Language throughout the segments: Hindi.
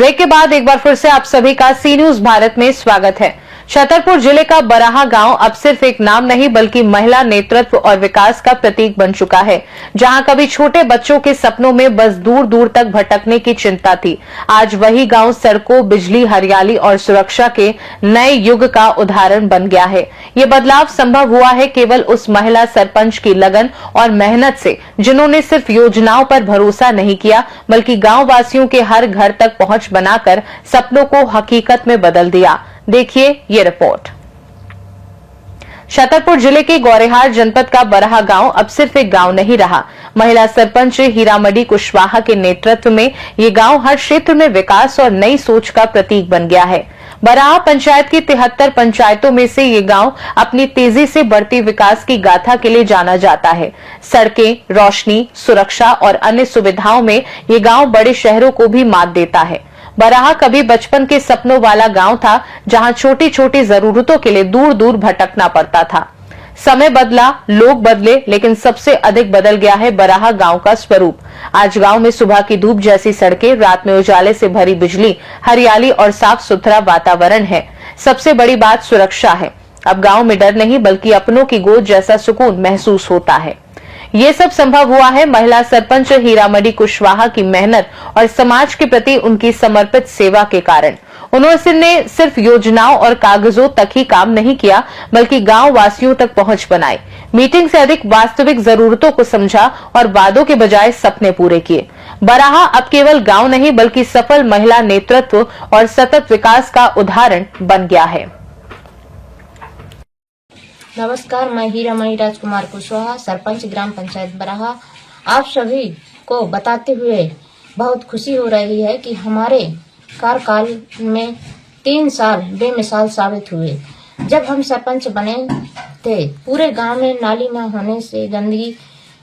ब्रेक के बाद एक बार फिर से आप सभी का सी न्यूज भारत में स्वागत है। छतरपुर जिले का बराहा गांव अब सिर्फ एक नाम नहीं बल्कि महिला नेतृत्व और विकास का प्रतीक बन चुका है। जहां कभी छोटे बच्चों के सपनों में बस दूर दूर तक भटकने की चिंता थी, आज वही गांव सड़कों, बिजली, हरियाली और सुरक्षा के नए युग का उदाहरण बन गया है। ये बदलाव संभव हुआ है केवल उस महिला सरपंच की लगन और मेहनत से, जिन्होंने सिर्फ योजनाओं पर भरोसा नहीं किया बल्कि गाँव वासियों के हर घर तक पहुंच बनाकर सपनों को हकीकत में बदल दिया। देखिए ये रिपोर्ट। छतरपुर जिले के गौरेहार जनपद का बराहा गांव अब सिर्फ एक गांव नहीं रहा। महिला सरपंच हीरामणि कुशवाहा के नेतृत्व में ये गांव हर क्षेत्र में विकास और नई सोच का प्रतीक बन गया है। बराहा पंचायत की 73 पंचायतों में से ये गांव अपनी तेजी से बढ़ती विकास की गाथा के लिए जाना जाता है। सड़कें, रोशनी, सुरक्षा और अन्य सुविधाओं में ये गांव बड़े शहरों को भी मात देता है। बराहा कभी बचपन के सपनों वाला गांव था, जहां छोटी छोटी जरूरतों के लिए दूर दूर भटकना पड़ता था। समय बदला, लोग बदले, लेकिन सबसे अधिक बदल गया है बराहा गांव का स्वरूप। आज गांव में सुबह की धूप जैसी सड़कें, रात में उजाले से भरी बिजली, हरियाली और साफ सुथरा वातावरण है। सबसे बड़ी बात सुरक्षा है। अब गांव में डर नहीं बल्कि अपनों की गोद जैसा सुकून महसूस होता है। ये सब संभव हुआ है महिला सरपंच हीरामणि कुशवाहा की मेहनत और समाज के प्रति उनकी समर्पित सेवा के कारण। उन्होंने सिर्फ योजनाओं और कागजों तक ही काम नहीं किया बल्कि गांव वासियों तक पहुंच बनाई। मीटिंग से अधिक वास्तविक जरूरतों को समझा और वादों के बजाय सपने पूरे किए। बराहा अब केवल गांव नहीं बल्कि सफल महिला नेतृत्व और सतत विकास का उदाहरण बन गया है। नमस्कार, मैं हीरामणि राजकुमार कुशवाहा, सरपंच ग्राम पंचायत बराहा। आप सभी को बताते हुए बहुत खुशी हो रही है कि हमारे कार्यकाल में 3 साल बेमिसाल साबित हुए। जब हम सरपंच बने थे, पूरे गांव में नाली न होने से गंदगी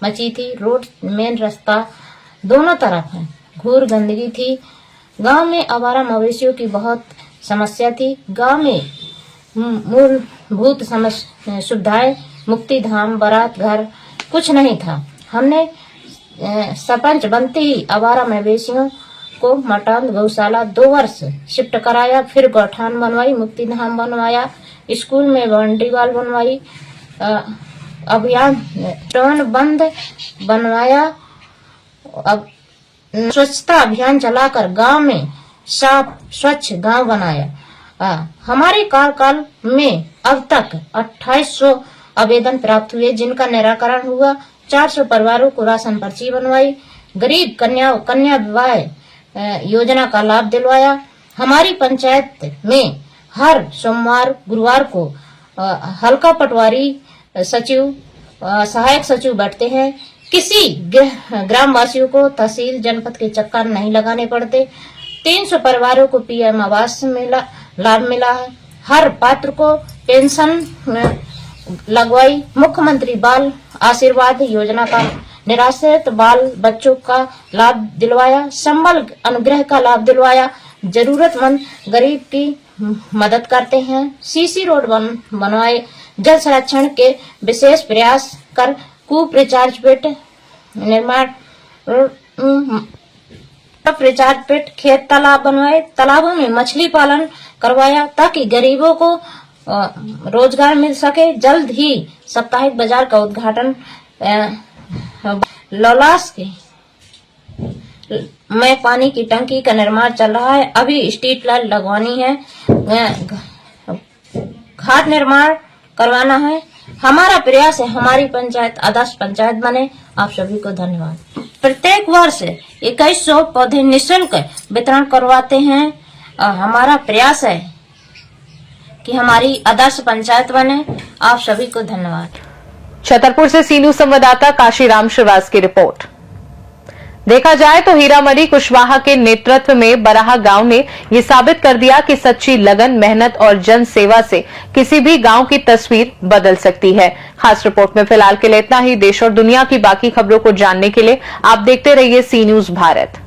मची थी। रोड, मेन रास्ता दोनों तरफ है घूर गंदगी थी। गांव में आवारा मवेशियों की बहुत समस्या थी। गांव में मूलभूत सुविधाएं, मुक्ति धाम, बारात घर कुछ नहीं था। हमने सरपंच बनते ही आवारा मवेशियों को मटान गौशाला 2 वर्ष शिफ्ट कराया, फिर गौठान बनवाई, मुक्ति धाम बनवाया, स्कूल में बाउंड्री वॉल बनवाई, अभियान टर्न बंद बनवाया। अब स्वच्छता अभियान चलाकर गांव में साफ स्वच्छ गांव बनाया। हमारे कार्यकाल में अब तक 2800 आवेदन प्राप्त हुए, जिनका निराकरण हुआ। 400 परिवारों को राशन पर्ची बनवाई, गरीब कन्या विवाह योजना का लाभ दिलवाया। हमारी पंचायत में हर सोमवार, गुरुवार को हल्का पटवारी सचिव, सहायक सचिव बैठते हैं। किसी ग्राम वासियों को तहसील, जनपद के चक्कर नहीं लगाने पड़ते। 300 परिवारों को पीएम आवास लाभ मिला है। हर पात्र को पेंशन लगवाई। मुख्यमंत्री बाल आशीर्वाद योजना का निराश्रित बाल बच्चों का लाभ दिलवाया। संबल अनुग्रह का लाभ दिलवाया। जरूरतमंद गरीब की मदद करते हैं। सीसी रोड बनवाए। जल संरक्षण के विशेष प्रयास कर कूप, रिचार्ज पेट निर्माण, रिचार्ज पेट, खेत तालाब बनवाए। तालाबों में मछली पालन करवाया ताकि गरीबों को रोजगार मिल सके। जल्द ही साप्ताहिक बाजार का उद्घाटन लौलास में पानी की टंकी का निर्माण चल रहा है। अभी स्ट्रीट लाइट लगवानी है, घाट निर्माण करवाना है। हमारा प्रयास है हमारी पंचायत आदर्श पंचायत बने। आप सभी को धन्यवाद। प्रत्येक वर्ष 2100 पौधे निःशुल्क वितरण करवाते हैं। हमारा प्रयास है कि हमारी आदर्श पंचायत बने। आप सभी को धन्यवाद। छतरपुर से सी न्यूज संवाददाता काशीराम श्रीवास की रिपोर्ट। देखा जाए तो हीरामणि कुशवाहा के नेतृत्व में बराहा गांव ने ये साबित कर दिया कि सच्ची लगन, मेहनत और जन सेवा से किसी भी गांव की तस्वीर बदल सकती है। खास रिपोर्ट में फिलहाल के लिए इतना ही। देश और दुनिया की बाकी खबरों को जानने के लिए आप देखते रहिए सी न्यूज भारत।